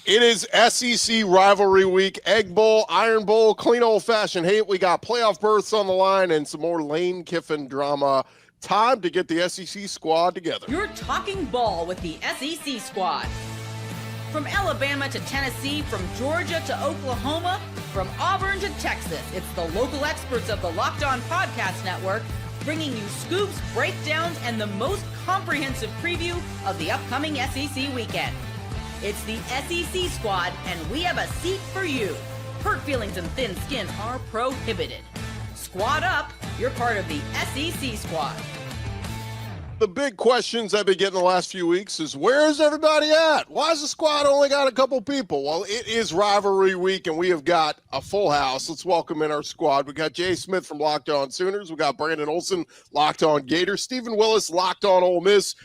It is SEC rivalry week, Egg Bowl, Iron Bowl, clean old-fashioned hate. We got playoff berths on the line and some more Lane Kiffin drama. Time to get the SEC squad together. You're talking ball with the SEC squad. From Alabama to Tennessee, from Georgia to Oklahoma, from Auburn to Texas, it's the local experts of the Locked On Podcast Network bringing you scoops, breakdowns, and the most comprehensive preview of the upcoming SEC weekend. It's the SEC squad, and we have a seat for you. Hurt feelings and thin skin are prohibited. Squad up, you're part of the SEC squad. The big questions I've been getting the last few weeks is, where's everybody at? Why has the squad only got a couple people? Well, it is rivalry week, and we have got a full house. Let's welcome in our squad. We got Jay Smith from Locked On Sooners. We got Brandon Olsen, Locked On Gators. Stephen Willis, Locked On Ole Miss.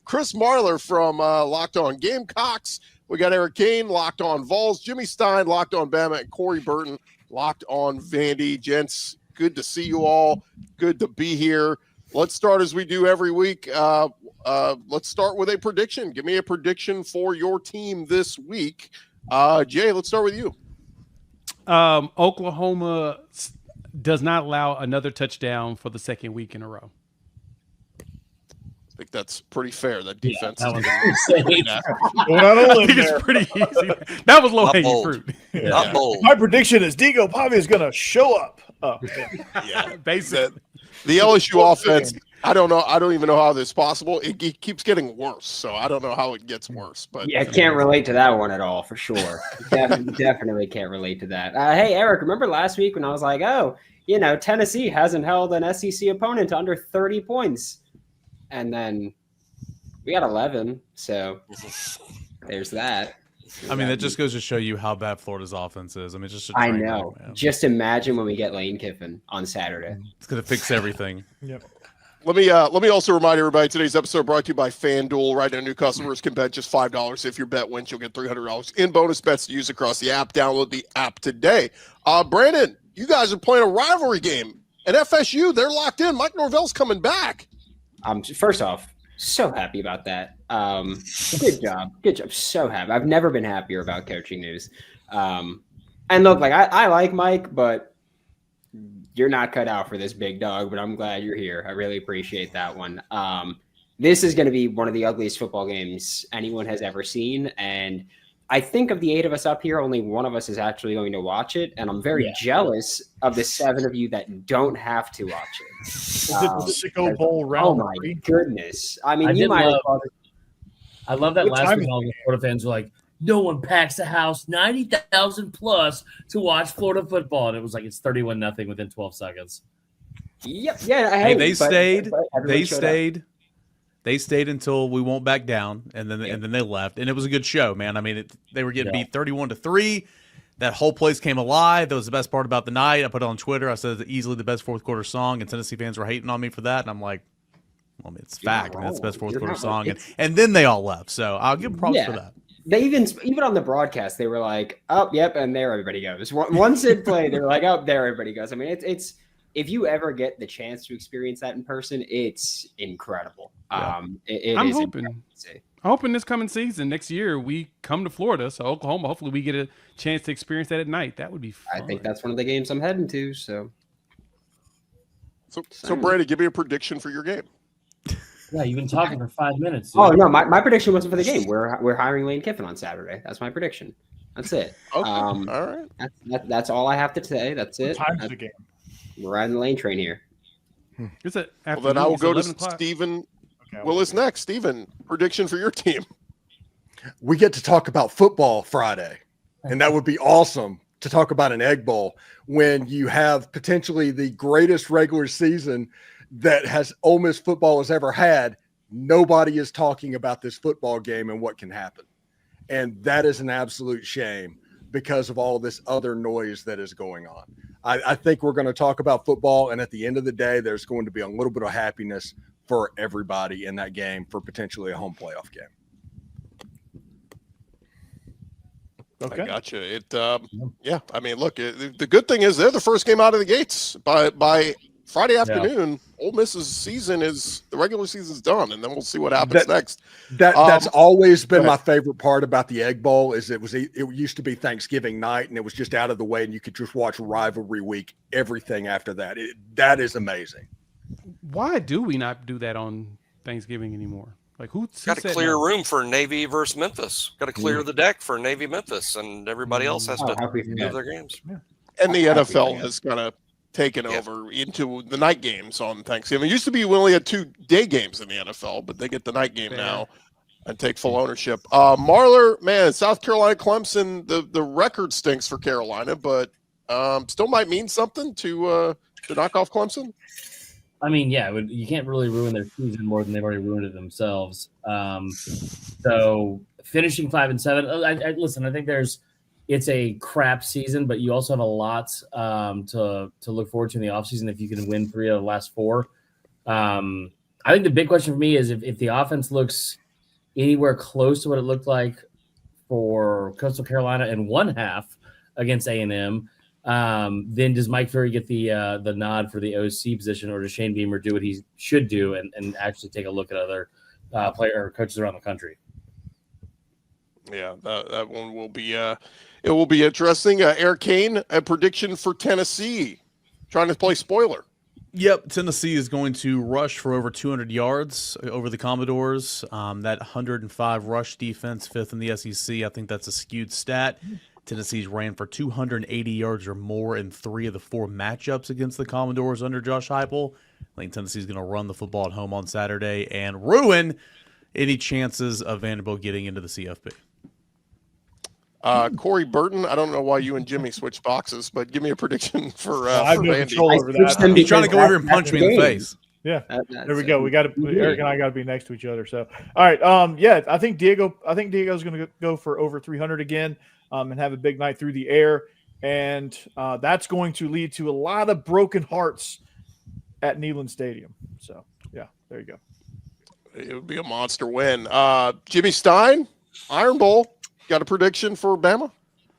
Chris Marler from Locked On Gamecocks. We got Eric Kane, Locked On Vols. Jimmy Stein, Locked On Bama. And Corey Burton, Locked On Vandy. Gents, good to see you all. Good to be here. Let's start as we do every week. Let's start with a prediction. Give me a prediction for your team this week. Jay, let's start with you. Oklahoma does not allow another touchdown for the second week in a row. I think that's pretty fair. That defense I is think it's pretty easy. That was low-hanging fruit. Not bold. My prediction is Digo Pavi is going to show up. Basically. The LSU offense, I don't know. I don't even know how this is possible. It keeps getting worse, so I don't know how it gets worse. But yeah, I can't relate to that one at all, for sure. Definitely can't relate to that. Hey, Eric, remember last week when I was like, Tennessee hasn't held an SEC opponent to under 30 points. And then we got 11, so there's that. I mean, that just goes to show you how bad Florida's offense is. I mean, just I know. Just imagine when we get Lane Kiffin on Saturday. It's going to fix everything. Yep. Let me also remind everybody, today's episode brought to you by FanDuel. Right now, new customers can bet just $5. If your bet wins, you'll get $300 in bonus bets to use across the app. Download the app today. Brandon, you guys are playing a rivalry game at FSU. They're locked in. Mike Norvell's coming back. First off, so happy about that. Good job. So happy. I've never been happier about coaching news. And look, I like Mike, but you're not cut out for this big dog, but I'm glad you're here. I really appreciate that one. This is going to be one of the ugliest football games anyone has ever seen. And I think of the 8 of us up here, only one of us is actually going to watch it. And I'm very jealous of the 7 of you that don't have to watch it. Is it the Sicko Bowl round? Oh, my goodness. I mean, I love that last week all the Florida fans were like, no one packs the house 90,000 plus to watch Florida football. And it was like, it's 31-0 within 12 seconds. Yep. Yeah. Hey, they stayed. They stayed until we won't back down, and then they left, and it was a good show, man. I mean, they were getting beat 31-3. That whole place came alive. That was the best part about the night. I put it on Twitter. I said it's easily the best fourth quarter song, and Tennessee fans were hating on me for that, and I'm like, well, it's fact. I mean, it's the best fourth quarter song, and then they all left. So I'll give them props for that. They even on the broadcast, they were like, "Oh, yep," and there everybody goes. Once it played, they were like, "Oh, there everybody goes." I mean, it's if you ever get the chance to experience that in person, it's incredible. Yeah. I'm hoping this coming season, next year, we come to Florida. So Oklahoma, hopefully we get a chance to experience that at night. That would be fun. I think that's one of the games I'm heading to. So Brandon, give me a prediction for your game. Yeah, you've been talking for 5 minutes. Dude. Oh, no, my prediction wasn't for the game. We're hiring Lane Kiffin on Saturday. That's my prediction. That's it. Okay. All right. That's all I have to say. That's it. What time's the game? We're riding the Lane train here. Is it well, then I will go to Stephen Willis next. Stephen, prediction for your team. We get to talk about football Friday, and that would be awesome to talk about an Egg Bowl when you have potentially the greatest regular season that Ole Miss football has ever had. Nobody is talking about this football game and what can happen. And that is an absolute shame because of all this other noise that is going on. I think we're going to talk about football, and at the end of the day, there's going to be a little bit of happiness for everybody in that game for potentially a home playoff game. Okay. I gotcha. I mean, look, the good thing is they're the first game out of the gates by Friday afternoon, Ole Miss's the regular season's done, and then we'll see what happens next. That's always been my favorite part about the Egg Bowl is it used to be Thanksgiving night, and it was just out of the way, and you could just watch rivalry week, everything after that. That is amazing. Why do we not do that on Thanksgiving anymore? Like who got to clear room for Navy versus Memphis. Got to clear the deck for Navy Memphis, and everybody else has to do their games. Yeah. And the NFL has kind of taken over into the night games on Thanksgiving. It used to be we only had 2 day games in the NFL, but they get the night game now and take full ownership. Marler, man, South Carolina, Clemson, the record stinks for Carolina, but still might mean something to knock off Clemson. I mean, yeah, you can't really ruin their season more than they've already ruined it themselves. So finishing 5-7, listen, I think it's a crap season, but you also have a lot to look forward to in the offseason if you can win 3 of the last 4. I think the big question for me is if the offense looks anywhere close to what it looked like for Coastal Carolina in one half against A&M, then does Mike Ferry get the nod for the OC position, or does Shane Beamer do what he should do and actually take a look at other coaches around the country? Yeah, that one will be it will be interesting. Eric Kane, a prediction for Tennessee, trying to play spoiler. Yep, Tennessee is going to rush for over 200 yards over the Commodores. That 105 rush defense, 5th in the SEC. I think that's a skewed stat. Tennessee's ran for 280 yards or more in 3 of the 4 matchups against the Commodores under Josh Heupel. I think Tennessee's going to run the football at home on Saturday and ruin any chances of Vanderbilt getting into the CFP. Corey Burton, I don't know why you and Jimmy switched boxes, but give me a prediction for I have no Vandy. control over that. He's trying to go over and punch me in the face. Yeah, there we go. Eric and I got to be next to each other. So, all right. I think Diego's going to go for over 300 again, and have a big night through the air, and that's going to lead to a lot of broken hearts at Neyland Stadium. So, yeah, there you go. It would be a monster win. Jimmy Stein, Iron Bowl. Got a prediction for Bama?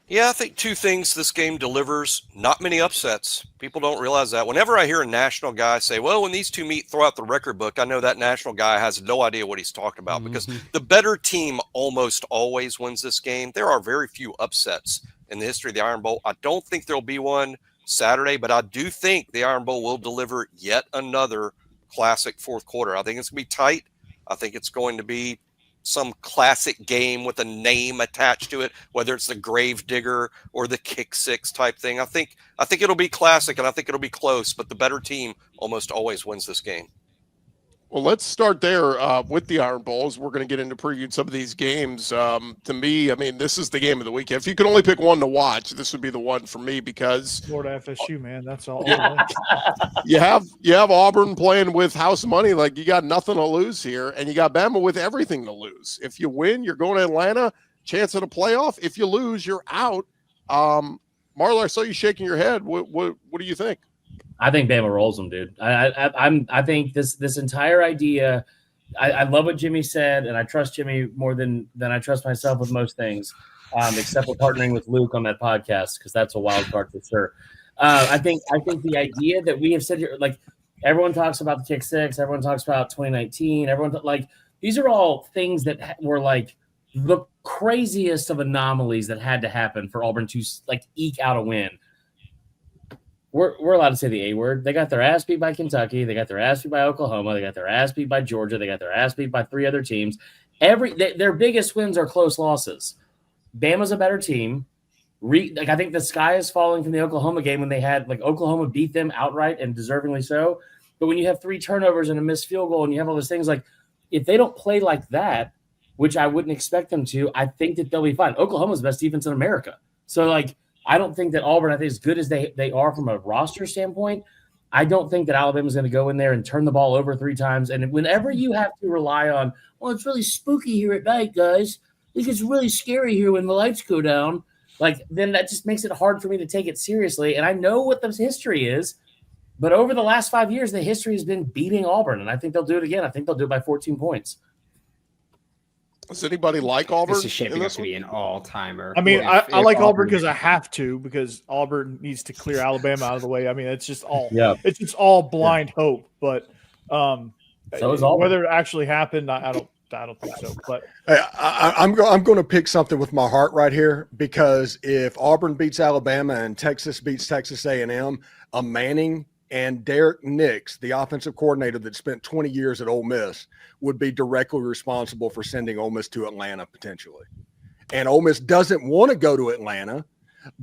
Yeah, I think 2 things this game delivers. Not many upsets. People don't realize that. Whenever I hear a national guy say, well, when these 2 meet, throw out the record book, I know that national guy has no idea what he's talking about because the better team almost always wins this game. There are very few upsets in the history of the Iron Bowl. I don't think there'll be one Saturday, but I do think the Iron Bowl will deliver yet another classic fourth quarter. I think it's going to be tight. I think it's going to be some classic game with a name attached to it, whether it's the grave digger or the kick 6 type thing. I think it'll be classic, and I think it'll be close, but the better team almost always wins this game. Well, let's start there with the Iron Bowls. We're going to get into previewing some of these games. To me, I mean, this is the game of the weekend. If you could only pick one to watch, this would be the one for me because Florida FSU, man, that's all. you have Auburn playing with house money, like you got nothing to lose here, and you got Bama with everything to lose. If you win, you're going to Atlanta, chance at a playoff. If you lose, you're out. Marla, I saw you shaking your head. What do you think? I think Bama rolls them, dude. I think this entire idea. I love what Jimmy said, and I trust Jimmy more than I trust myself with most things, except for partnering with Luke on that podcast because that's a wild card for sure. I think the idea that we have said here, like everyone talks about the kick 6, everyone talks about 2019, these are all things that were like the craziest of anomalies that had to happen for Auburn to like eke out a win. We're allowed to say the A word. They got their ass beat by Kentucky. They got their ass beat by Oklahoma. They got their ass beat by Georgia. They got their ass beat by 3 other teams. Their biggest wins are close losses. Bama's a better team. I think the sky is falling from the Oklahoma game when they had Oklahoma beat them outright and deservingly so. But when you have 3 turnovers and a missed field goal and you have all those things, if they don't play like that, which I wouldn't expect them to, I think that they'll be fine. Oklahoma's the best defense in America. So I don't think that Auburn, I think as good as they are from a roster standpoint, I don't think that Alabama's going to go in there and turn the ball over 3 times. And whenever you have to rely on, well, it's really spooky here at night, guys. It gets really scary here when the lights go down. Then that just makes it hard for me to take it seriously. And I know what the history is, but over the last 5 years, the history has been beating Auburn. And I think they'll do it again. I think they'll do it by 14 points. Does anybody like Auburn? This is shaping up to be an all-timer. I mean, If I like Auburn because I have to, because Auburn needs to clear Alabama out of the way. I mean, it's just all it's just all blind hope. But so is Auburn. whether it actually happened, I don't think so. But I'm going to pick something with my heart right here, because if Auburn beats Alabama and Texas beats Texas A&M, a Manning and Derek Nix, the offensive coordinator that spent 20 years at Ole Miss, would be directly responsible for sending Ole Miss to Atlanta potentially. And Ole Miss doesn't want to go to Atlanta,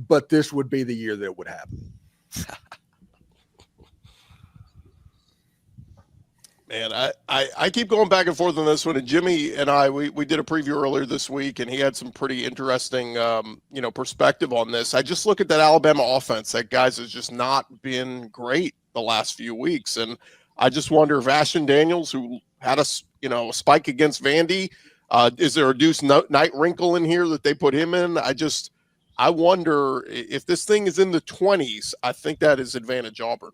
but this would be the year that it would happen. Man, I keep going back and forth on this one. And Jimmy and I, we did a preview earlier this week, and he had some pretty interesting, perspective on this. I just look at that Alabama offense. That guys has just not been great the last few weeks, and I just wonder if Ashton Daniels, who had a spike against Vandy, is there a Deuce Knight wrinkle in here that they put him in? I wonder if this thing is in the 20s. I think that is advantage Auburn.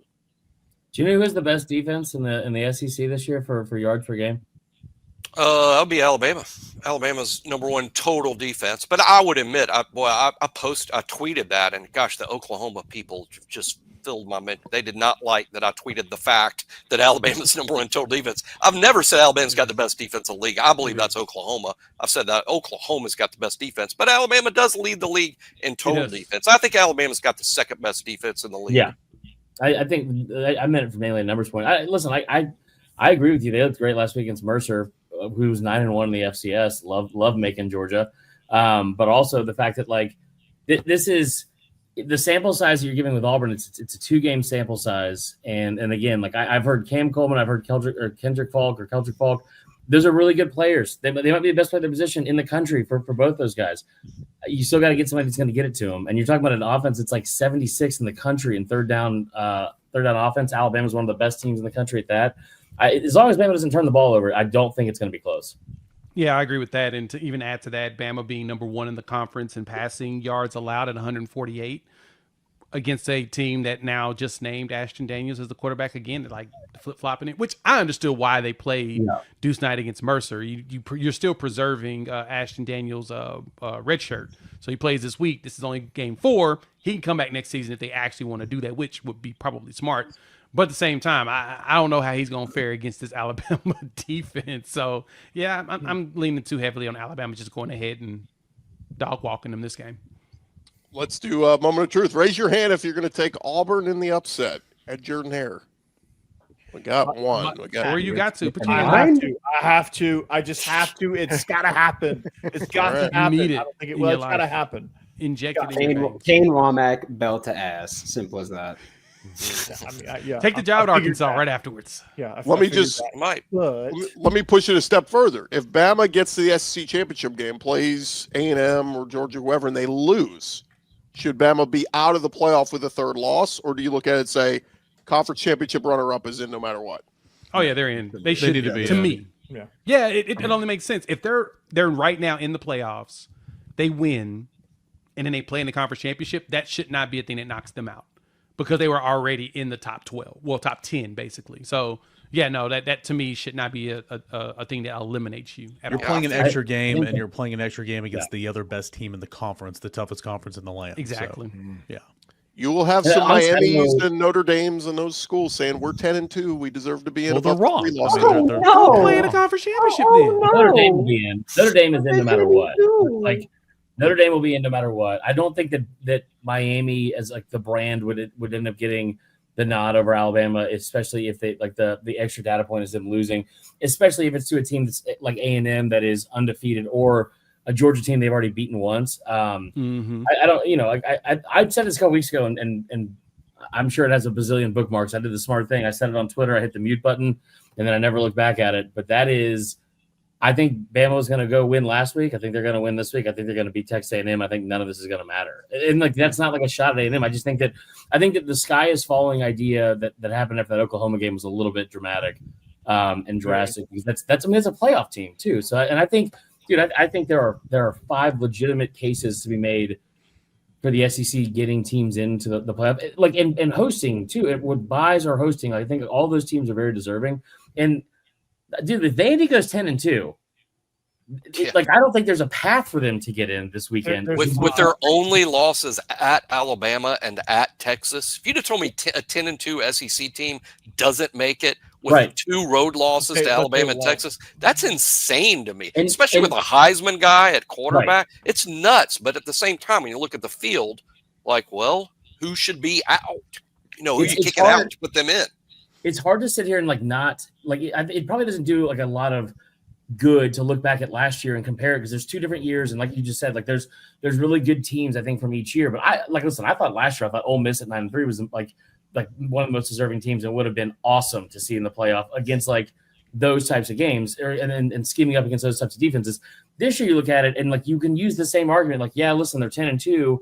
Do you know who has the best defense in the SEC this year for yards per game? That'll be Alabama. Alabama's number one total defense. But I would admit, I tweeted that, and gosh, the Oklahoma people just filled my mind. They did not like that I tweeted the fact that Alabama's number one total defense. I've never said Alabama's got the best defense in the league. I believe that's Oklahoma. I've said that Oklahoma's got the best defense, but Alabama does lead the league in total defense. I think Alabama's got the second best defense in the league. Yeah. I think I meant it from mainly a numbers point. I agree with you. They looked great last week against Mercer, who's 9-1 in the FCS. Love making Georgia, but also the fact that this is the sample size you're giving with Auburn. It's a 2-game sample size, and again, I've heard Cam Coleman, I've heard Kendrick Falk. Those are really good players. They might be the best player in their position in the country for both those guys. You still got to get somebody that's going to get it to them. And you're talking about an offense that's like 76 in the country in third down offense. Alabama's one of the best teams in the country at that. As long as Bama doesn't turn the ball over, I don't think it's going to be close. Yeah, I agree with that. And to even add to that, Bama being number one in the conference in passing yards allowed at 148 against a team that now just named Ashton Daniels as the quarterback again, flip-flopping it, which I understood why they played Deuce Knight against Mercer. You're still preserving Ashton Daniels' red shirt. So he plays this week. This is only game 4. He can come back next season if they actually want to do that, which would be probably smart. But at the same time, I don't know how he's going to fare against this Alabama defense. So, yeah, I'm leaning too heavily on Alabama just going ahead and dog-walking them this game. Let's do a moment of truth. Raise your hand if you're going to take Auburn in the upset at Jordan-Hare. We got one. Or you got to. I have to. I just have to. It's got to happen. It's got to happen. You need it. I don't think it will. It's got to happen. Inject it in your veins. Kane Womack, belt to ass. Simple as that. Take the job at Arkansas right afterwards. Yeah. Let me push it a step further. If Bama gets to the SEC championship game, plays A&M or Georgia, whoever, and they lose, should Bama be out of the playoff with a third loss, or do you look at it and say conference championship runner-up is in no matter what? Oh yeah, they're in. They should need to be to in. me. Yeah. It only makes sense if they're right now in the playoffs, they win, and then they play in the conference championship. That should not be a thing that knocks them out because they were already in the top 12, top 10 basically. So. Yeah, no, that to me should not be a thing that eliminates you. You're playing an extra game, and you're playing an extra game against the other best team in the conference, the toughest conference in the land. Exactly. So, yeah. You will have some Miamis and Notre Dames and those schools saying we're 10-2. We deserve to be in. Well, they're wrong. They're playing a conference championship then. Notre Dame will be in. Notre Dame is in no matter what. Notre Dame will be in no matter what. I don't think that Miami as the brand would end up getting the nod over Alabama, especially if they the extra data point is them losing, especially if it's to a team that's like A&M that is undefeated or a Georgia team they've already beaten once. I don't, I said this a couple weeks ago, and I'm sure it has a bazillion bookmarks. I did the smart thing. I said it on Twitter. I hit the mute button, and then I never looked back at it. But that is, I think Bama was going to go win last week. I think they're going to win this week. I think they're going to beat Texas A&M. I think none of this is going to matter. And that's not like a shot at A&M. I think that the sky is falling idea that happened after that Oklahoma game was a little bit dramatic and drastic because that's a playoff team too. So I think, dude, I think there are 5 legitimate cases to be made for the SEC getting teams into the playoff, and hosting too. With buys or hosting, I think all those teams are very deserving. And dude, if Vandy goes 10-2, Like, I don't think there's a path for them to get in this weekend. With their only losses at Alabama and at Texas. If you'd have told me a 10-2 SEC team doesn't make it with 2 road losses to Alabama and Texas, that's insane to me, especially with a Heisman guy at quarterback. It's nuts. But at the same time, when you look at the field, like, well, who should be out? You know, who you kicking out to put them in? It's hard to sit here and it probably doesn't do like a lot of good to look back at last year and compare it, because there's 2 different years, and like you just said, like there's really good teams I think from each year. But I thought last year, I thought Ole Miss at 9-3 was like one of the most deserving teams, and would have been awesome to see in the playoff against like those types of games, and scheming up against those types of defenses. This year you look at it and like you can use the same argument, like, yeah, listen, they're 10-2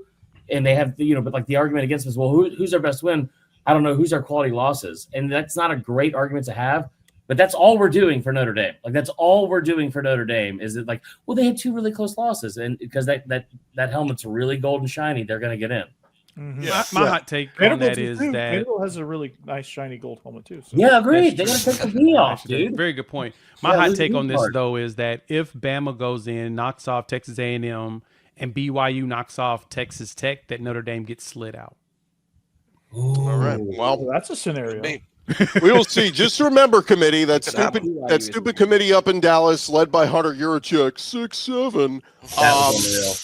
and they have, but like the argument against us, well, who's our best win? I don't know. Who's our quality losses? And that's not a great argument to have. But that's all we're doing for Notre Dame. Like, that's all we're doing for Notre Dame is that, like, well, they had 2 really close losses, and because that helmet's really gold and shiny, they're going to get in. Mm-hmm. Yeah. My hot take on that is that Vanderbilt has a really nice shiny gold helmet too. So. Yeah, agreed. They got to take the V off, dude. Very good point. My hot take on this though is that if Bama goes in, knocks off Texas A&M, and BYU knocks off Texas Tech, that Notre Dame gets slid out. Ooh. All right. Well, that's a scenario. We will see. Just remember, committee, that stupid committee up in Dallas, led by Hunter Yurachek, 6'7".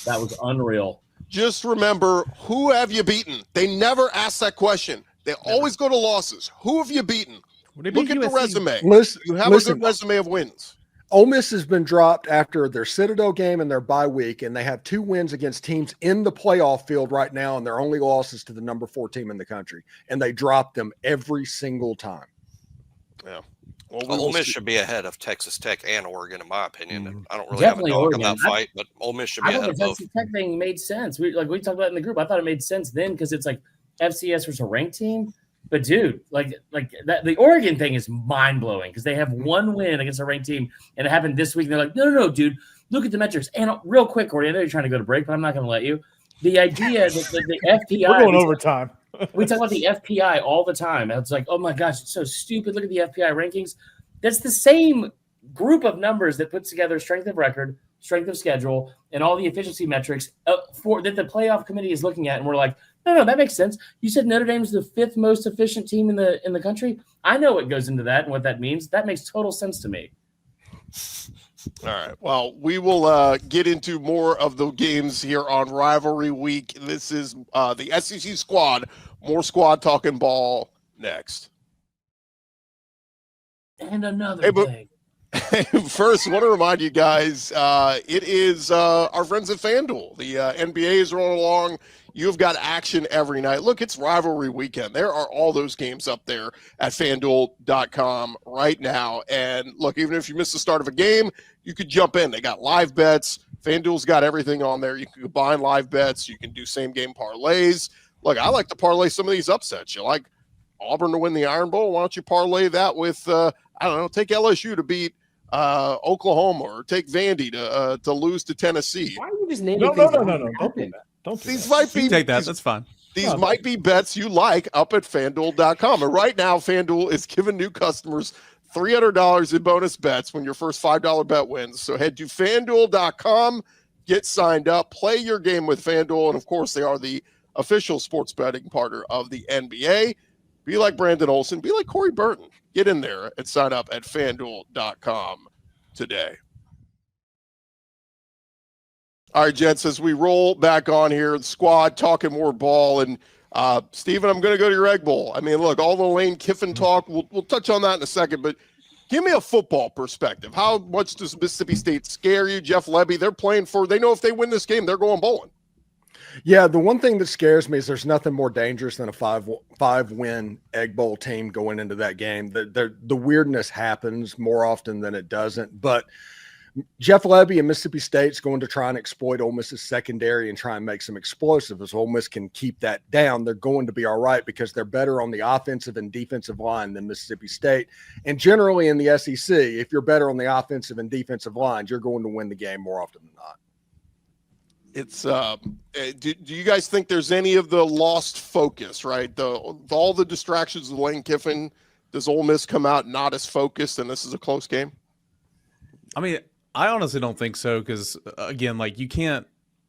That was unreal. Just remember, who have you beaten? They never ask that question. They always go to losses. Who have you beaten? Look at the resume. You have a good resume of wins. Ole Miss has been dropped after their Citadel game and their bye week, and they have 2 wins against teams in the playoff field right now, and their only losses to the number 4 team in the country, and they drop them every single time. Yeah. Well, Ole Miss should be ahead of Texas Tech and Oregon, in my opinion. I don't really have a dog in that fight, but Ole Miss should be ahead of both. The Texas Tech thing made sense. We talked about it in the group. I thought it made sense then because it's like FCS was a ranked team. But dude, like that, the Oregon thing is mind blowing because they have 1 win against a ranked team, and it happened this week. And they're like, no, dude, look at the metrics. And real quick, Gordy, I know you're trying to go to break, but I'm not going to let you. The idea that the FPI, we're going overtime. We talk about the FPI all the time. And it's like, oh my gosh, it's so stupid. Look at the FPI rankings. That's the same group of numbers that puts together strength of record, strength of schedule, and all the efficiency metrics for that the playoff committee is looking at. And we're like, no, that makes sense. You said Notre Dame's the 5th most efficient team in the country. I know what goes into that and what that means. That makes total sense to me. All right. Well, we will get into more of the games here on Rivalry Week. This is the SEC squad. More squad talking ball next. And another thing. First, I want to remind you guys, it is our friends at FanDuel. The NBA is rolling along. You've got action every night. Look, it's rivalry weekend. There are all those games up there at FanDuel.com right now. And look, even if you miss the start of a game, you could jump in. They got live bets. FanDuel's got everything on there. You can combine live bets. You can do same-game parlays. Look, I like to parlay some of these upsets. You like Auburn to win the Iron Bowl? Why don't you parlay that with, I don't know, take LSU to beat Oklahoma, or take Vandy to lose to Tennessee. Why are you just naming No. Don't do that. These might be take that. That's fine. These might be bets you like up at FanDuel.com. And right now, FanDuel is giving new customers $300 in bonus bets when your first $5 bet wins. So head to FanDuel.com, get signed up, play your game with FanDuel, and of course, they are the official sports betting partner of the NBA. Be like Brandon Olsen. Be like Corey Burton. Get in there and sign up at FanDuel.com today. All right, gents, as we roll back on here, the squad talking more ball. And, Steven, I'm going to go to your Egg Bowl. I mean, look, all the Lane Kiffin talk, we'll touch on that in a second, but give me a football perspective. How much does Mississippi State scare you? Jeff Lebby, they know if they win this game, they're going bowling. Yeah, the one thing that scares me is there's nothing more dangerous than a five-win Egg Bowl team going into that game. The weirdness happens more often than it doesn't. But Jeff Lebby and Mississippi State's going to try and exploit Ole Miss's secondary and try and make some explosive. As Ole Miss can keep that down, they're going to be all right because they're better on the offensive and defensive line than Mississippi State. And generally in the SEC, if you're better on the offensive and defensive lines, you're going to win the game more often than not. It's do you guys think there's any of the lost focus, right? All the distractions of Lane Kiffin, does Ole Miss come out not as focused and this is a close game? I mean, I honestly don't think so because, again, like you can't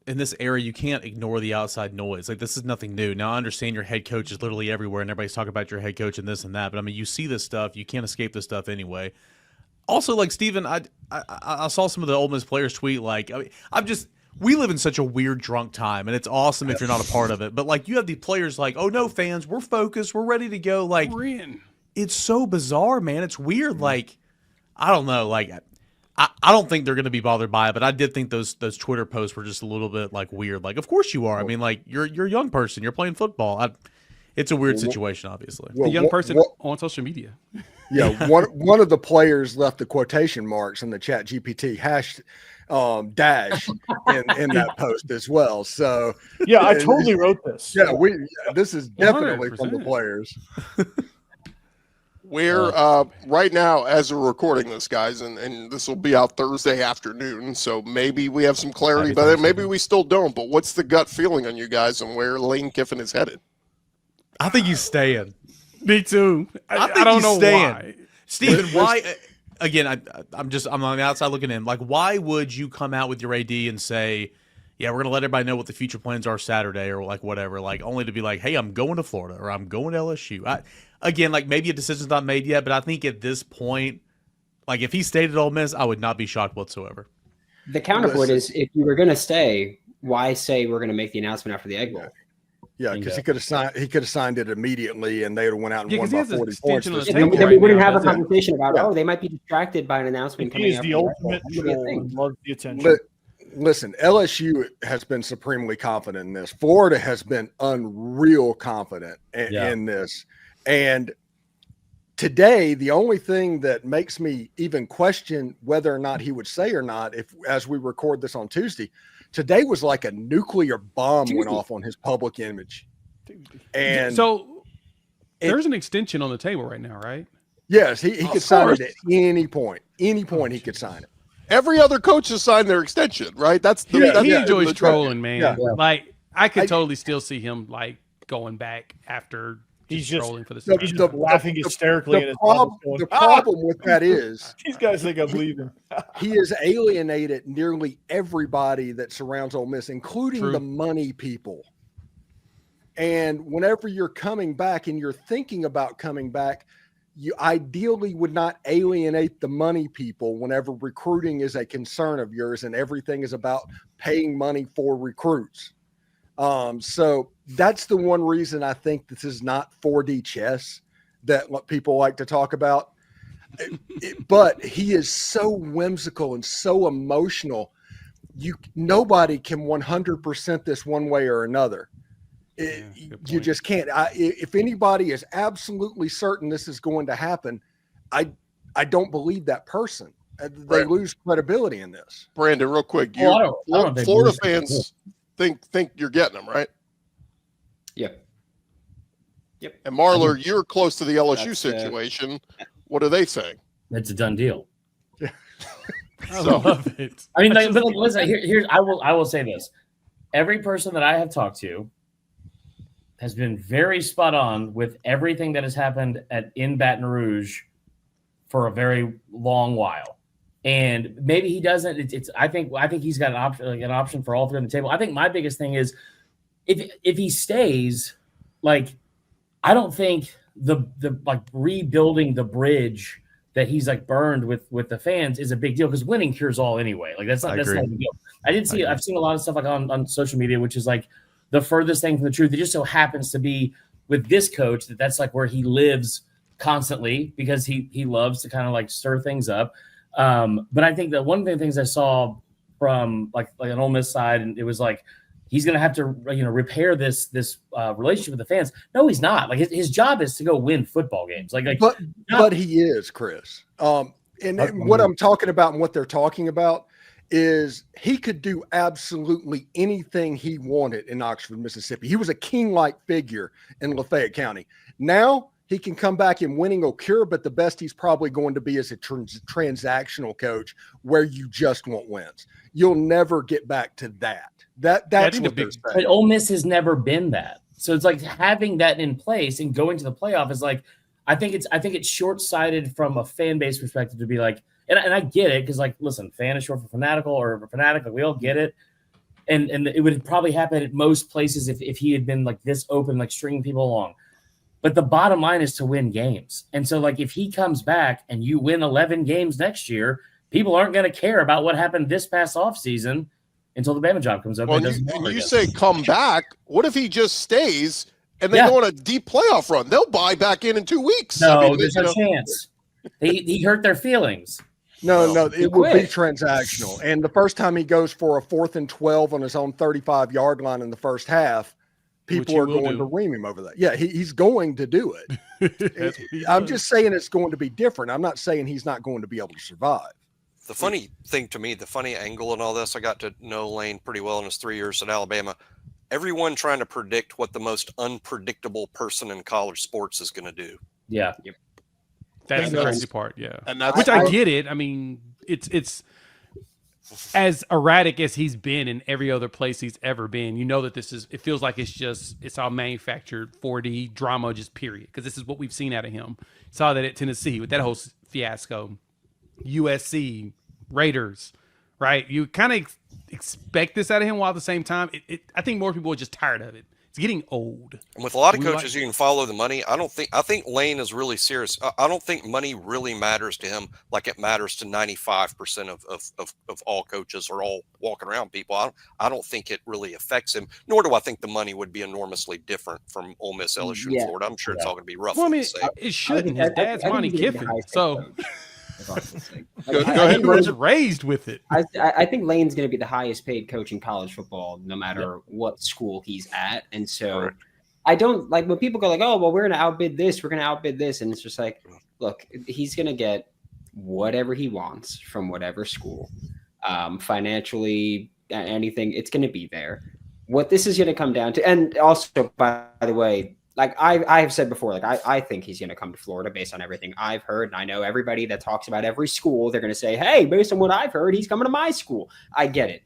in this era, you can't ignore the outside noise. Like this is nothing new. Now I understand your head coach is literally everywhere, and everybody's talking about your head coach and this and that. But I mean, you see this stuff. You can't escape this stuff anyway. Also, like Steven, I saw some of the Ole Miss players tweet like, we live in such a weird drunk time, and it's awesome if you're not a part of it. But like you have these players like, oh no, fans, we're focused, we're ready to go. Like it's so bizarre, man. It's weird. Like I don't know, like. I don't think they're going to be bothered by it, but I did think those Twitter posts were just a little bit like weird. Like, of course you are. I mean, like you're a young person, you're playing football. It's a weird situation, obviously. A young person on social media. Yeah, one of the players left the quotation marks in the Chat GPT dash in that post as well. So yeah, I totally wrote this. Yeah, this is definitely 100%. From the players. We're right now, as we're recording this, guys, and this will be out Thursday afternoon, so maybe we have some clarity by then. Maybe we still don't, but what's the gut feeling on you guys and where Lane Kiffin is headed? I think he's staying. Me too. I don't know why. Steven, why? Again, I'm on the outside looking in. Like, why would you come out with your AD and say, yeah, we're going to let everybody know what the future plans are Saturday or like whatever, like only to be like, hey, I'm going to Florida or I'm going to LSU. Again, like maybe a decision's not made yet, but I think at this point, like if he stayed at Ole Miss, I would not be shocked whatsoever. The counterpoint is if you were going to stay, why say we're going to make the announcement after the Egg Bowl? Yeah, because he could have signed it immediately, and they would have went out and won by 40 points. Then we wouldn't have a conversation about they might be distracted by an announcement coming up. He's the ultimate troll. Love the attention. But listen, LSU has been supremely confident in this. Florida has been unreal confident in this. And today, the only thing that makes me even question whether or not he would say or not, as we record this on Tuesday, today was like a nuclear bomb went off on his public image. And so there's an extension on the table right now, right? Yes, he could sign it at any point. Any point he could sign it. Every other coach has signed their extension, right? He enjoys trolling, man. Yeah. Like I could totally still see him like going back after. He's just trolling for the he's just laughing hysterically. The problem with that is these guys think I believe him. He has alienated nearly everybody that surrounds Ole Miss, including the money people. And whenever you're coming back and you're thinking about coming back, you ideally would not alienate the money people whenever recruiting is a concern of yours and everything is about paying money for recruits. So that's the one reason I think this is not 4D chess that people like to talk about. But he is so whimsical and so emotional. Nobody can 100% this one way or another. You just can't. If anybody is absolutely certain this is going to happen, I don't believe that person. They lose credibility in this. Brandon, real quick, Florida fans think you're getting them, right? Yep. And Marler, you're close to the LSU situation. What are they saying? It's a done deal. I love it. I mean, but listen, here's I will say this: every person that I have talked to has been very spot on with everything that has happened in Baton Rouge for a very long while. And maybe he doesn't. I think he's got an option for all three on the table. I think my biggest thing is if he stays, like I don't think the like rebuilding the bridge that he's like burned with the fans is a big deal because winning cures all anyway. Like that's not a big deal. I've seen a lot of stuff like on social media, which is like the furthest thing from the truth. It just so happens to be with this coach that's like where he lives constantly because he loves to kind of like stir things up. But I think that one of the things I saw from like an Ole Miss side, and it was like he's going to have to repair this relationship with the fans. No, he's not. Like his job is to go win football games. But he is, Chris. And what I'm talking about and what they're talking about is he could do absolutely anything he wanted in Oxford, Mississippi. He was a king-like figure in Lafayette County. Now he can come back and winning will cure, but the best he's probably going to be as a transactional coach where you just want wins. You'll never get back to that. That's what they're saying. But Ole Miss has never been that. So it's like having that in place and going to the playoff is like, I think it's short-sighted from a fan base perspective to be like, And I get it because, like, listen, fan is short for fanatical or fanatic. Like, we all get it. And it would probably happen at most places if he had been like this open, like stringing people along. But the bottom line is to win games. And so, like, if he comes back and you win 11 games next year, people aren't going to care about what happened this past offseason until the Bama job comes up. Well, you say come back. What if he just stays and they go on a deep playoff run? They'll buy back in 2 weeks. No, there's no chance. He hurt their feelings. No, it would be transactional. And the first time he goes for a 4th and 12 on his own 35-yard line in the first half, people are going to ream him over that. Yeah, he's going to do it. I'm just saying it's going to be different. I'm not saying he's not going to be able to survive. The funny thing to me, the funny angle in all this, I got to know Lane pretty well in his 3 years at Alabama. Everyone trying to predict what the most unpredictable person in college sports is going to do. Yeah. Yep. That's the crazy part, yeah. And that's which I get it. I mean, it's as erratic as he's been in every other place he's ever been. You know that it feels like it's all manufactured 4D drama, just period. Because this is what we've seen out of him. Saw that at Tennessee with that whole fiasco, USC, Raiders, right? You kind of expect this out of him, while at the same time, I think more people are just tired of it. It's getting old. And with a lot of coaches, you can follow the money. I think Lane is really serious. I don't think money really matters to him like it matters to 95% of all coaches or all walking around people. I don't think it really affects him, nor do I think the money would be enormously different from Ole Miss, LSU, and Florida. I'm sure it's all going to be rough. Well, I mean, it shouldn't. His dad's Lane Kiffin, so go ahead. He was raised with it. I think Lane's going to be the highest paid coach in college football, no matter what school he's at. And so I don't like when people go like, oh, well, we're going to outbid this. We're going to outbid this. And it's just like, look, he's going to get whatever he wants from whatever school, financially, anything. It's going to be there. What this is going to come down to, and also, by the way, like I have said before, like I think he's going to come to Florida based on everything I've heard. And I know everybody that talks about every school, they're going to say, hey, based on what I've heard, he's coming to my school. I get it.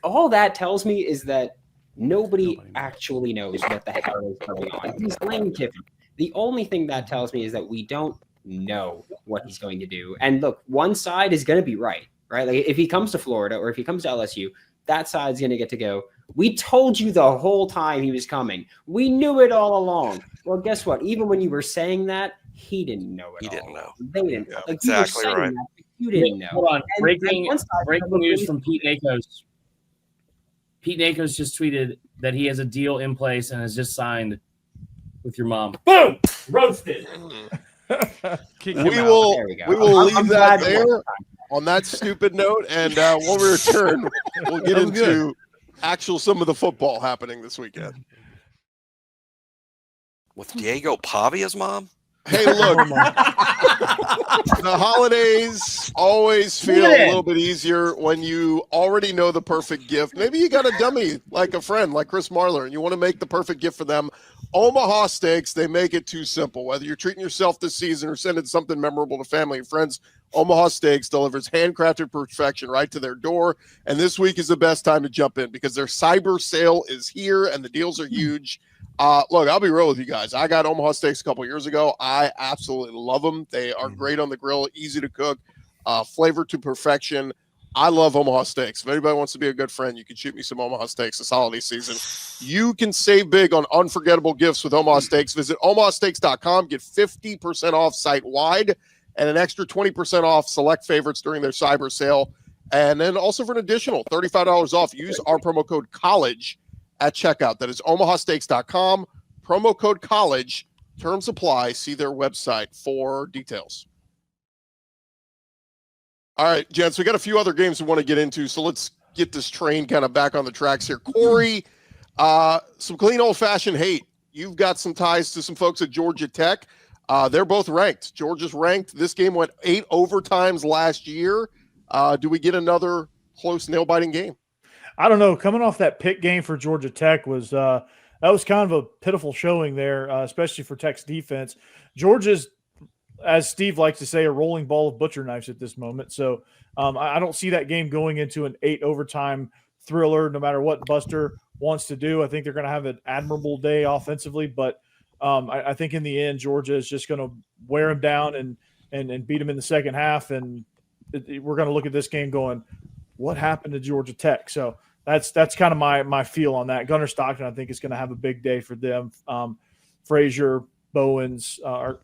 All that tells me is that nobody actually knows what the hell is going on. He's Lane Kiffin. The only thing that tells me is that we don't know what he's going to do. And look, one side is going to be right? Like if he comes to Florida or if he comes to LSU, that side's going to get to go, we told you the whole time he was coming. We knew it all along. Well, guess what? Even when you were saying that, he didn't know it. He didn't know. They didn't. Yeah, like, exactly right. That, you didn't know. Hold on. Breaking news from Pete Nakos. Pete Nakos just tweeted that he has a deal in place and has just signed with your mom. Boom! Roasted. We will leave that there on that stupid note, and when we return, we'll get into some of the football happening this weekend. With Diego Pavia's mom? Hey, look, the holidays always feel a little bit easier when you already know the perfect gift. Maybe you got a dummy like a friend like Chris Marler, and you want to make the perfect gift for them. Omaha Steaks, they make it too simple. Whether you're treating yourself this season or sending something memorable to family and friends, Omaha Steaks delivers handcrafted perfection right to their door. And this week is the best time to jump in because their cyber sale is here and the deals are huge. Look, I'll be real with you guys. I got Omaha Steaks a couple years ago. I absolutely love them. They are great on the grill, easy to cook, flavor to perfection. I love Omaha Steaks. If anybody wants to be a good friend, you can shoot me some Omaha Steaks this holiday season. You can save big on unforgettable gifts with Omaha Steaks. Visit omahasteaks.com. Get 50% off site-wide and an extra 20% off select favorites during their cyber sale. And then also for an additional $35 off, use our promo code COLLEGE at checkout. That is omahasteaks.com, promo code COLLEGE. Terms apply. See their website for details. All right, gents, we got a few other games we want to get into, so let's get this train kind of back on the tracks here. Corey, some clean old-fashioned hate. You've got some ties to some folks at Georgia Tech. They're both ranked. Georgia's ranked. This game went 8 overtimes last year. Do we get another close nail-biting game? I don't know. Coming off that Pitt game for Georgia Tech was that was kind of a pitiful showing there, especially for Tech's defense. Georgia's, as Steve likes to say, a rolling ball of butcher knives at this moment. So I don't see that game going into an 8 overtime thriller, no matter what Buster wants to do. I think they're going to have an admirable day offensively, but I think in the end, Georgia is just going to wear them down and beat them in the second half. And we're going to look at this game going, what happened to Georgia Tech? So that's kind of my feel on that. Gunnar Stockton, I think, is going to have a big day for them. Frazier, Bowens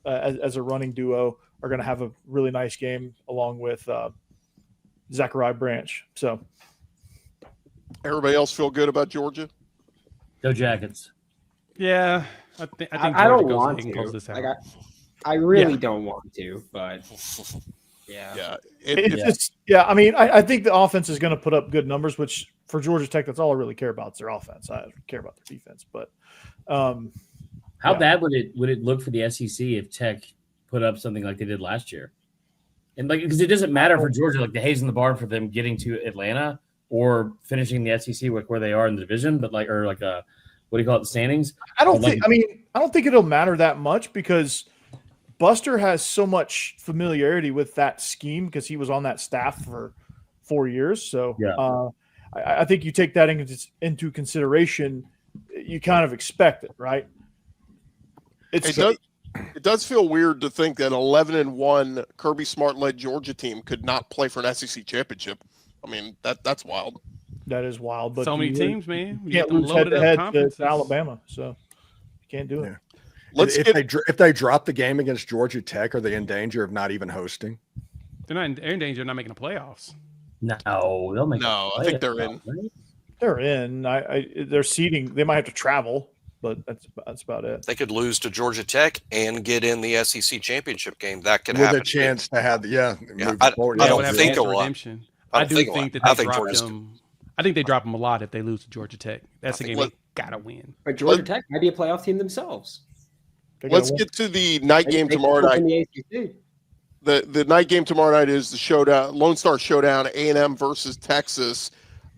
as a running duo are going to have a really nice game along with Zachariah Branch. So everybody else feel good about Georgia? Go Jackets. Yeah, I think I don't Georgia want goes ahead and close this to. out. Like, I really don't want to, but yeah. Yeah. It's I mean, I think the offense is going to put up good numbers, which for Georgia Tech, that's all I really care about is their offense. I don't care about their defense, but how bad would it look for the SEC if Tech put up something like they did last year? And like, because it doesn't matter for Georgia, like the haze in the barn for them getting to Atlanta or finishing the SEC with where they are in the division, but what do you call it, the standings? I don't think it'll matter that much because Buster has so much familiarity with that scheme because he was on that staff for 4 years. So I think you take that into consideration. You kind of expect it, right? It does feel weird to think that 11-1 Kirby Smart-led Georgia team could not play for an SEC championship. I mean, that's wild. That is wild. But so many teams, man. You can't lose head-to-head to Alabama, so you can't do it. If they drop the game against Georgia Tech, are they in danger of not even hosting? They're in danger of not making the playoffs. No, they'll make. No, I think they're in. They're in. They're seeding. They might have to travel, but that's about it. They could lose to Georgia Tech and get in the SEC championship game. That could happen. With a chance to have, I don't think it will. I do think that they drop them. I think they drop them a lot if they lose to Georgia Tech. That's the game they gotta win. But Georgia Tech might be a playoff team themselves. Let's get to the night game tomorrow night. The night game tomorrow night is the showdown, Lone Star Showdown, A&M versus Texas.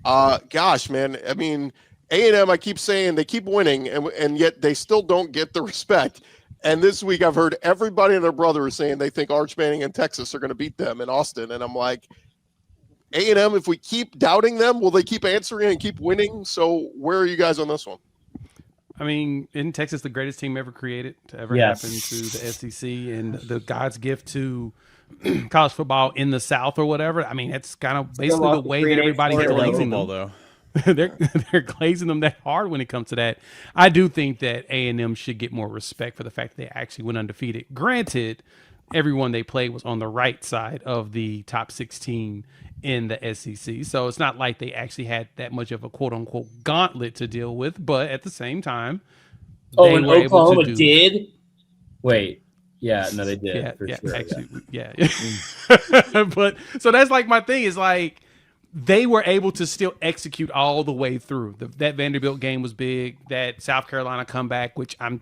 Gosh, man, I mean, A&M, I keep saying they keep winning, and yet they still don't get the respect. And this week I've heard everybody and their brother is saying they think Arch Manning and Texas are going to beat them in Austin. And I'm like, A&M, if we keep doubting them, will they keep answering and keep winning? So where are you guys on this one? I mean, isn't Texas the greatest team ever created to ever happen to the SEC and the God's gift to college football in the South or whatever? I mean, it's kind of basically the way that everybody is glazing them. Though. they're glazing them that hard when it comes to that. I do think that A&M should get more respect for the fact that they actually went undefeated. Granted, everyone they played was on the right side of the top 16 in the SEC. So it's not like they actually had that much of a quote unquote gauntlet to deal with, but at the same time, they were Oklahoma able to did? Wait. Yeah, no, they did. Sure, actually, yeah. But so that's like my thing is like they were able to still execute all the way through. That Vanderbilt game was big. That South Carolina comeback, which I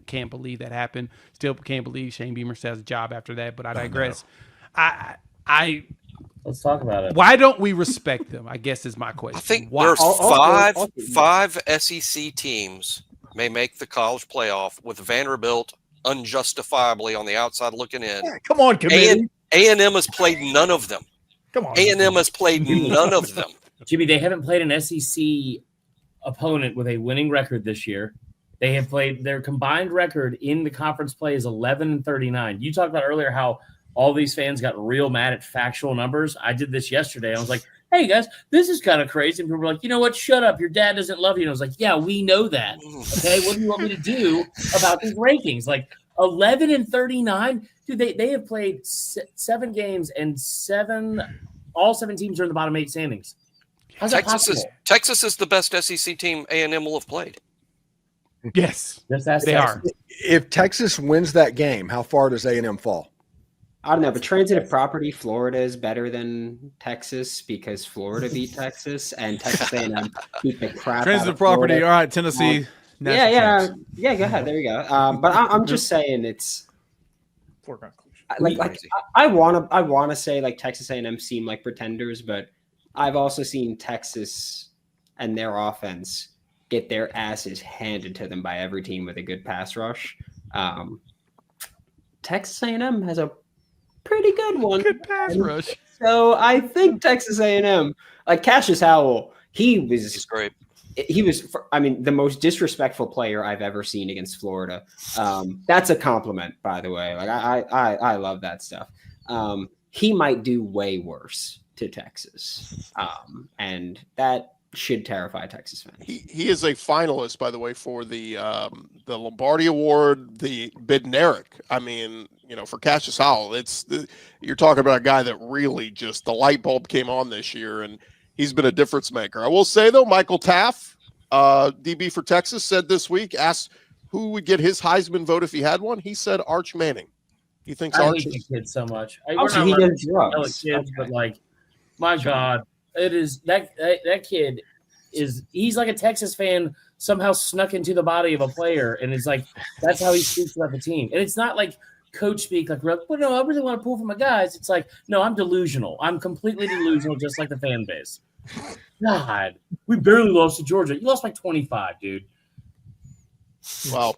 can't believe that happened. Still can't believe Shane Beamer still has a job after that, but I digress. Let's talk about it. Why don't we respect them? I guess is my question. I think there's five SEC teams may make the college playoff with Vanderbilt unjustifiably on the outside looking in. Yeah, come on, committee. A&M has played none of them. Come on. A&M has played none of them. Jimmy, they haven't played an SEC opponent with a winning record this year. They have played their combined record in the conference play is 11-39. You talked about earlier how all these fans got real mad at factual numbers. I did this yesterday. I was like, hey, guys, this is kind of crazy. And people were like, you know what? Shut up. Your dad doesn't love you. And I was like, yeah, we know that. Okay, what do you want me to do about these rankings? Like 11-39? Dude, they have played 7 games and all 7 teams are in the bottom 8 standings. How's that possible? Texas is the best SEC team A&M will have played. Yes, they are. If Texas wins that game, how far does A&M fall? I don't know, but transitive property, Florida is better than Texas because Florida beat Texas and Texas A&M beat the crap transitive out of property. Florida. All right, Tennessee. Go ahead. There you go. But I'm just saying it's like I want to say like Texas A&M seem like pretenders, but I've also seen Texas and their offense get their asses handed to them by every team with a good pass rush. Texas A&M has a pretty good one. Good pass rush. So I think Texas A&M, like Cassius Howell, he's great. He was, I mean, the most disrespectful player I've ever seen against Florida. That's a compliment, by the way. Like I love that stuff. he might do way worse to Texas. And that should terrify Texas fans. He is a finalist, by the way, for the Lombardi Award, the Bednarik. I mean, for Cassius Howell, you're talking about a guy that really just the light bulb came on this year, and he's been a difference maker. I will say though, Michael Taff, DB for Texas, said this week, asked who would get his Heisman vote if he had one. He said Arch Manning. He thinks I Arch hate is the kid so much. He does drugs. Kids, but my God, it is that kid he's like a Texas fan somehow snuck into the body of a player, and it's like that's how he speaks about the team. And it's not like coach speak, like, well, no, I really want to pull for my guys. It's like, no, I'm delusional. I'm completely delusional, just like the fan base. God, we barely lost to Georgia. You lost by 25, dude. Well,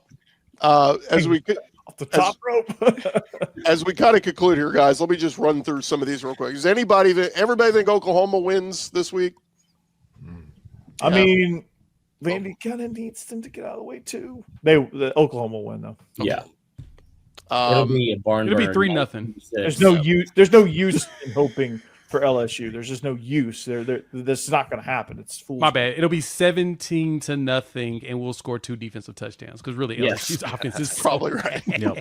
as we Off the top rope. as we kind of conclude here, guys, let me just run through some of these real quick. Does everybody think Oklahoma wins this week? I mean, Vandy kind of needs them to get out of the way too. The Oklahoma win though. Yeah, it'll be a barn. It'll be burn. 3-0. There's no use. There's no use in hoping for LSU. There's just no use. This is not going to happen. It's foolish. My bad. It'll be 17-0, and we'll score 2 defensive touchdowns because really LSU's offense is Probably right. Yep.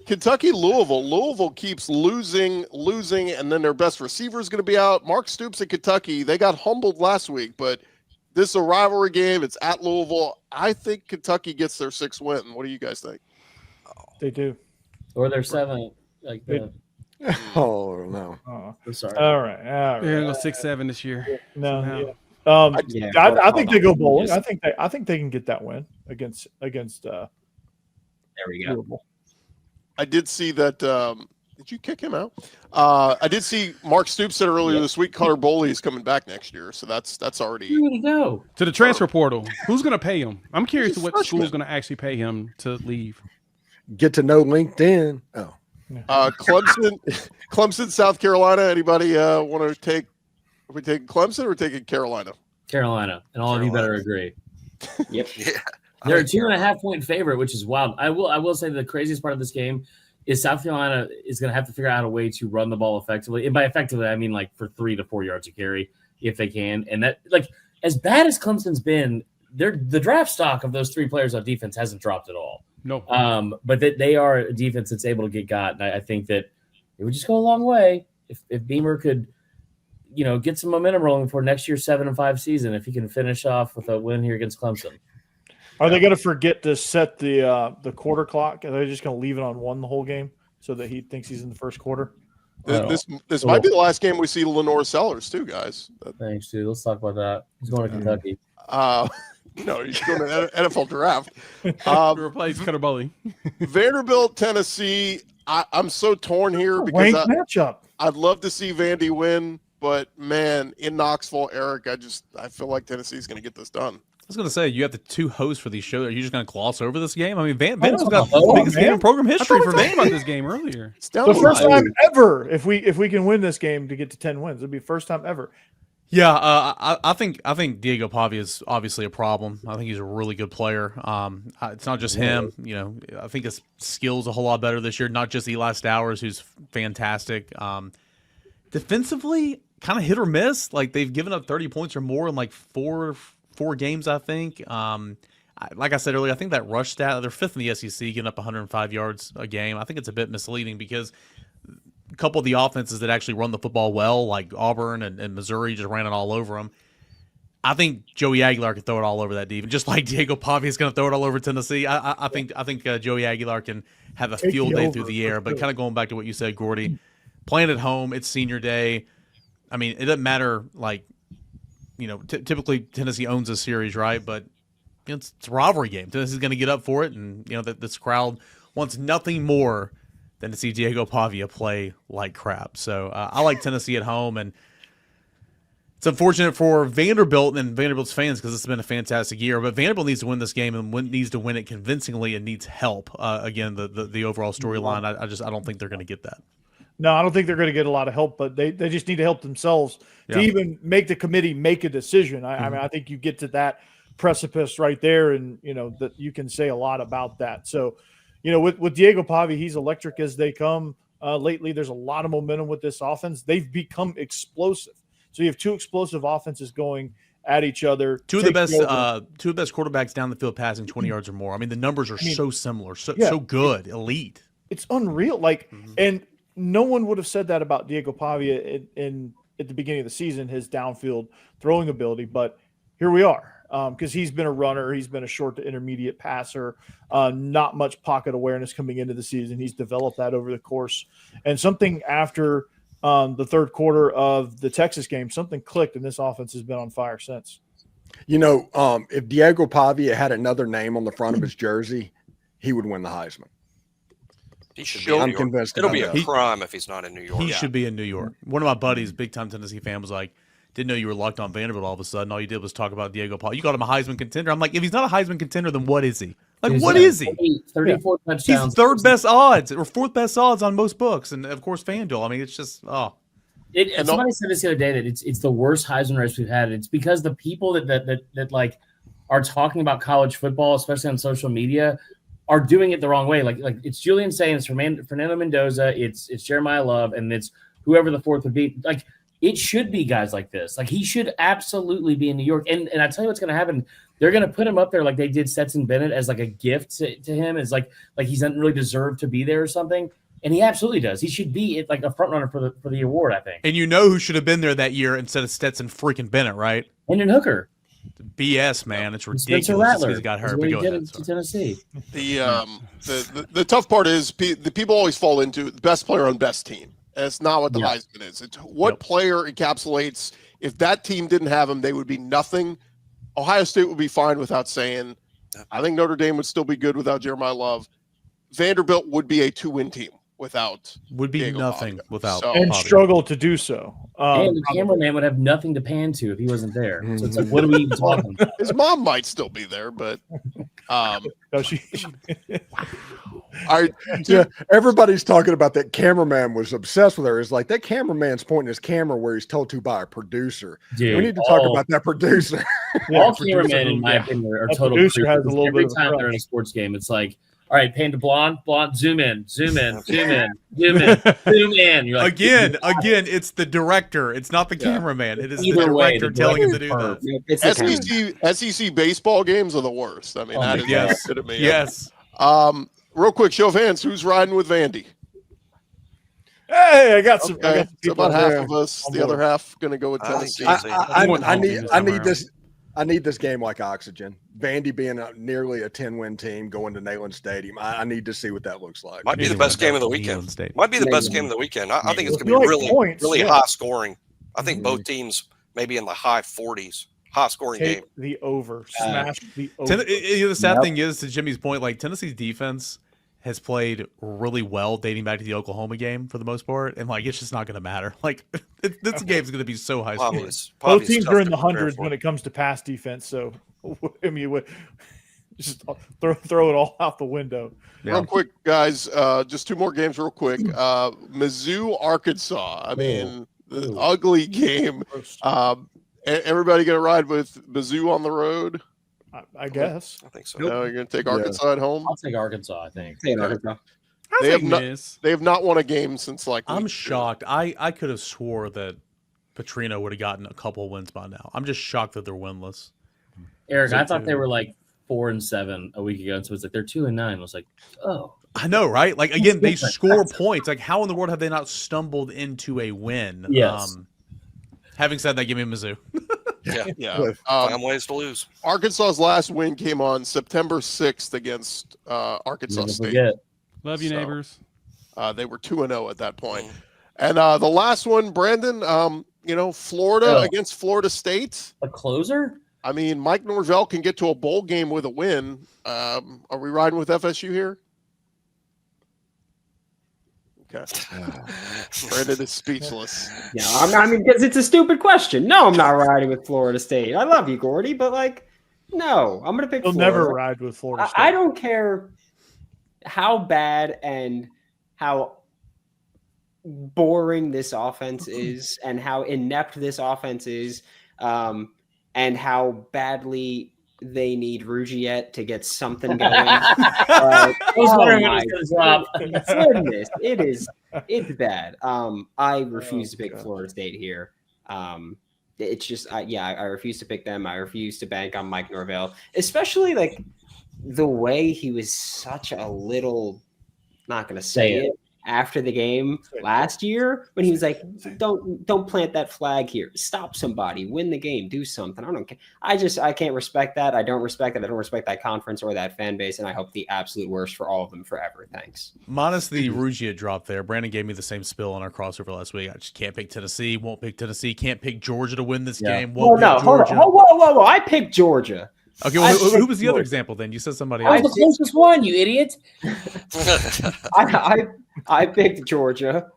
Kentucky, Louisville. Louisville keeps losing, and then their best receiver is going to be out. Mark Stoops at Kentucky. They got humbled last week, but this is a rivalry game. It's at Louisville. I think Kentucky gets their 6th win. What do you guys think? They do. Or their 7th. Like the. Oh no! I'm sorry. All right. They're gonna go 6-7 this year. No. somehow. I think they go bowling. I think they can get that win against. There we go. Louisville. I did see that. Did you kick him out? I did see Mark Stoops said earlier this week Connor Boley is coming back next year, so that's already. Where did he go? To the transfer portal. Who's going to pay him? I'm curious to what school's going to actually pay him to leave. Get to know LinkedIn. Oh, Clemson, South Carolina. Anybody want to take? Are we taking Clemson or taking Carolina? Carolina, and all of you better agree. Yep. Yeah. They're a 2.5-point favorite, which is wild. I will say the craziest part of this game is South Carolina is going to have to figure out a way to run the ball effectively. And by effectively, I mean like for 3 to 4 yards a carry if they can. And that, like, as bad as Clemson's been, the draft stock of those 3 players on defense hasn't dropped at all. No. But they are a defense that's able to get got. And I think that it would just go a long way if Beamer could, get some momentum rolling for next year's 7-5 season. If he can finish off with a win here against Clemson. Are they going to forget to set the quarter clock? Are they just going to leave it on 1 the whole game so that he thinks he's in the first quarter? This might be the last game we see Lenore Sellers too, guys. Thanks, dude. Let's talk about that. He's going to Kentucky. He's going to the NFL draft. Replace Cutter Bowling. Vanderbilt, Tennessee. I'm so torn here because Ranked matchup. I'd love to see Vandy win, but man, in Knoxville, Eric, I feel like Tennessee's going to get this done. I was going to say, you have the 2 hosts for these shows. Are you just going to gloss over this game? I mean, Vanderbilt's got the biggest game in program history for About Vandy. this game earlier. It's down The the first line. time ever, if we can win this game to get to 10 wins, it'll be first time ever. Yeah, I think Diego Pavia is obviously a problem. I think he's a really good player. It's not just him. I think his skill's a whole lot better this year. Not just Eli Stowers, who's fantastic. Defensively, kind of hit or miss. Like they've given up 30 points or more in like four games, I think. Like I said earlier, I think that rush stat, they're 5th in the SEC, getting up 105 yards a game. I think it's a bit misleading because a couple of the offenses that actually run the football well, like Auburn and Missouri, just ran it all over them. I think Joey Aguilar can throw it all over that defense, just like Diego Pavia is going to throw it all over Tennessee. I think Joey Aguilar can have a field day through the air. But kind of going back to what you said, Gordy, playing at home, it's senior day. I mean, it doesn't matter, like, typically Tennessee owns a series, right? But it's a rivalry game. Tennessee's going to get up for it, and this crowd wants nothing more than to see Diego Pavia play like crap. So I like Tennessee at home, and it's unfortunate for Vanderbilt and Vanderbilt's fans because it's been a fantastic year. But Vanderbilt needs to win this game and needs to win it convincingly and needs help. Again, the overall storyline, I don't think they're going to get that. No, I don't think they're going to get a lot of help, but they just need to help themselves to even make the committee make a decision. I mean, I think you get to that precipice right there, and that you can say a lot about that. So, with Diego Pavi, he's electric as they come. Lately, there's a lot of momentum with this offense. They've become explosive. So you have two explosive offenses going at each other. Two of the best quarterbacks down the field passing 20 yards or more. I mean, the numbers are so similar, so good, elite. It's unreal. And no one would have said that about Diego Pavi at the beginning of the season, his downfield throwing ability. But here we are. Because he's been a runner, he's been a short to intermediate passer, not much pocket awareness coming into the season. He's developed that over the course. And something after the third quarter of the Texas game, something clicked, and this offense has been on fire since. If Diego Pavia had another name on the front of his jersey, he would win the Heisman. He should be in New York. It'll be a crime if he's not in New York. He should be in New York. One of my buddies, big-time Tennessee fan, was like, didn't know you were locked on Vanderbilt all of a sudden. All you did was talk about Diego Paul. You called him a Heisman contender. I'm like, if he's not a Heisman contender, then what is he? What is he? 34 touchdowns. He's third best odds or fourth best odds on most books. And, of course, FanDuel. I mean, it's just, Somebody said this the other day that it's the worst Heisman race we've had. It's because the people that like are talking about college football, especially on social media, are doing it the wrong way. Like it's Julian saying, it's Fernando Mendoza, it's Jeremiah Love, and it's whoever the fourth would be. Like, it should be guys like this. Like, he should absolutely be in New York. And I tell you what's going to happen. They're going to put him up there like they did Stetson Bennett as like a gift to him. It's like he doesn't really deserve to be there or something. And he absolutely does. He should be like a front runner for the award, I think. And you know who should have been there that year instead of Stetson freaking Bennett, right? Hendon Hooker. BS, man. It's ridiculous. Spencer Rattler. He's got hurt. What he did to Tennessee. The tough part is the people always fall into the best player on best team. And it's not what the Heisman is. It's what player encapsulates. If that team didn't have him, they would be nothing. Ohio State would be fine without saying. I think Notre Dame would still be good without Jeremiah Love. Vanderbilt would be a 2-win team without. Would be Diego nothing Pavia. without. And Pavia. struggle to do so. And the cameraman would have nothing to pan to if he wasn't there. So it's like, what are we even talking about? His mom might still be there, but No, she everybody's talking about that cameraman was obsessed with her. It's like that cameraman's pointing his camera where he's told to by a producer. Dude, we need to talk about that producer. All cameramen, in my opinion, are total producer has a little every bit of a time they're in a sports game. It's like, all right, pan to blonde, zoom in. You're like, Again, it's the director. It's not the cameraman. It is the Either way, director the telling him to director's do that. It's the camera. SEC baseball games are the worst. I mean, that is Yes. the epitome of it. Yes. Real quick, show of hands. Who's riding with Vandy? Hey, I got some. Okay, so about half of us. on The other board. half going to go with Tennessee. I need this game like oxygen. Vandy being nearly a 10-win team going to Neyland Stadium. I need to see what that looks like. Might be the best game of the weekend. Might be the best game of the weekend. I think it's going to be really high scoring. I think both teams maybe in the high 40s. High scoring Take game. the over. Smash the over. The sad thing is, to Jimmy's point, like Tennessee's defense has played really well dating back to the Oklahoma game for the most part, and like it's just not going to matter. Like this game is going to be so high scoring. Both teams are in the hundreds when it comes to pass defense. So I mean, just throw it all out the window. Yeah. Real quick, guys. Just two more games, real quick. Mizzou, Arkansas. I mean, the ugly game. Everybody going to ride with Mizzou on the road? I guess. I think so. No, you're going to take Arkansas at home? I'll take Arkansas, I think. They have not won a game since like. I'm shocked. I could have swore that Petrino would have gotten a couple wins by now. I'm just shocked that they're winless. Eric, I thought they were like 4-7 a week ago, and so it's like they're 2-9. I was like, oh. I know, right? Like again, they score points. Like how in the world have they not stumbled into a win? Yes. Having said that, give me Mizzou. Yeah. Find ways to lose. Arkansas's last win came on September 6th against Arkansas State. Love you, neighbors. They were 2-0 at that point. And the last one, Brandon, Florida against Florida State. A closer? I mean, Mike Norvell can get to a bowl game with a win. Are we riding with FSU here? Okay. Brandon is speechless. Yeah, I mean, because it's a stupid question. No, I'm not riding with Florida State. I love you, Gordy, but like, no, I'm going to pick He'll Florida. never ride with Florida State. I don't care how bad and how boring this offense is and how inept this offense is and how badly they need Rugiet to get something going. Goodness, it's bad. I refuse to pick Florida State here. It's just, I refuse to pick them. I refuse to bank on Mike Norvell, especially like the way he was such a little, not going to say it, after the game last year when he was like, don't plant that flag here. Stop somebody, win the game, do something. I don't care. I can't respect that. I don't respect that. I don't respect that conference or that fan base. And I hope the absolute worst for all of them forever. Thanks. Minus the Rugia drop there. Brandon gave me the same spill on our crossover last week. I just can't pick Tennessee. Won't pick Tennessee. Can't pick Georgia to win this game. Won't pick Georgia. Whoa. I picked Georgia. Okay, well, who was the other example then? You said somebody else. I was the closest one, you idiot. I picked Georgia.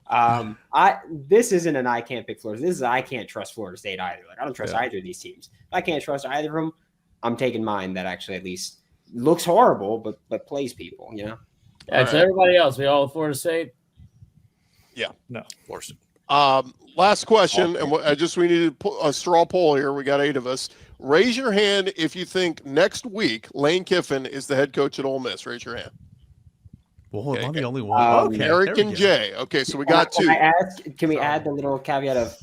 This isn't an I can't pick Florida. This is I can't trust Florida State either. Like I don't trust either of these teams. If I can't trust either of them, I'm taking mine that actually at least looks horrible, but plays people. You know. Yeah. So everybody else, we all with Florida State. Yeah. No. Florida State. Last question, and we need to put a straw poll here. We got 8 of us. Raise your hand if you think next week Lane Kiffin is the head coach at Ole Miss. Raise your hand. Well, I'm the only one. Okay, Eric and Jay. Okay, so we got 2. Can we add the little caveat of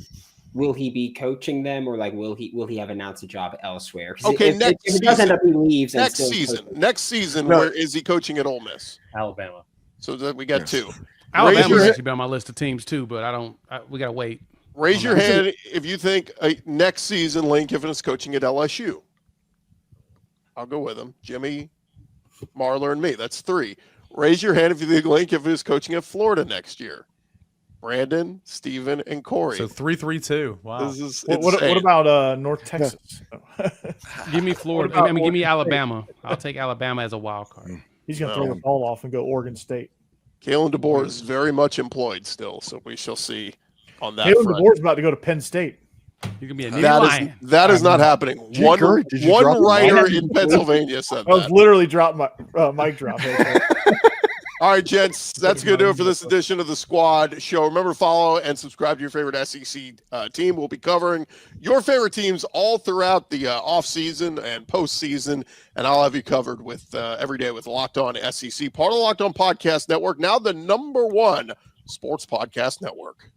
will he be coaching them or like will he have announced a job elsewhere? Okay, if it does end up he leaves. Next season, where is he coaching at Ole Miss? Alabama. So that we got 2. Alabama's actually been on my list of teams too, but we gotta wait. Raise your hand if you think next season Lane Kiffin is coaching at LSU. I'll go with him. Jimmy, Marler, and me. That's 3. Raise your hand if you think Lane Kiffin is coaching at Florida next year. Brandon, Steven, and Corey. So 3-3-2. Wow. This is what about North Texas? Give me Florida. Give me Alabama. I'll take Alabama as a wild card. He's going to throw the ball off and go Oregon State. Kalen DeBoer is very much employed still, so we shall see on that. Kalen DeBoer's about to go to Penn State. You can be a new lion. That is not happening. One writer in Pennsylvania said that. I was literally dropped my mic drop. All right, gents, that's going to do it for this edition of the Squad Show. Remember to follow and subscribe to your favorite SEC team. We'll be covering your favorite teams all throughout the offseason and postseason, and I'll have you covered with every day with Locked On SEC, part of the Locked On Podcast Network, now the #1 sports podcast network.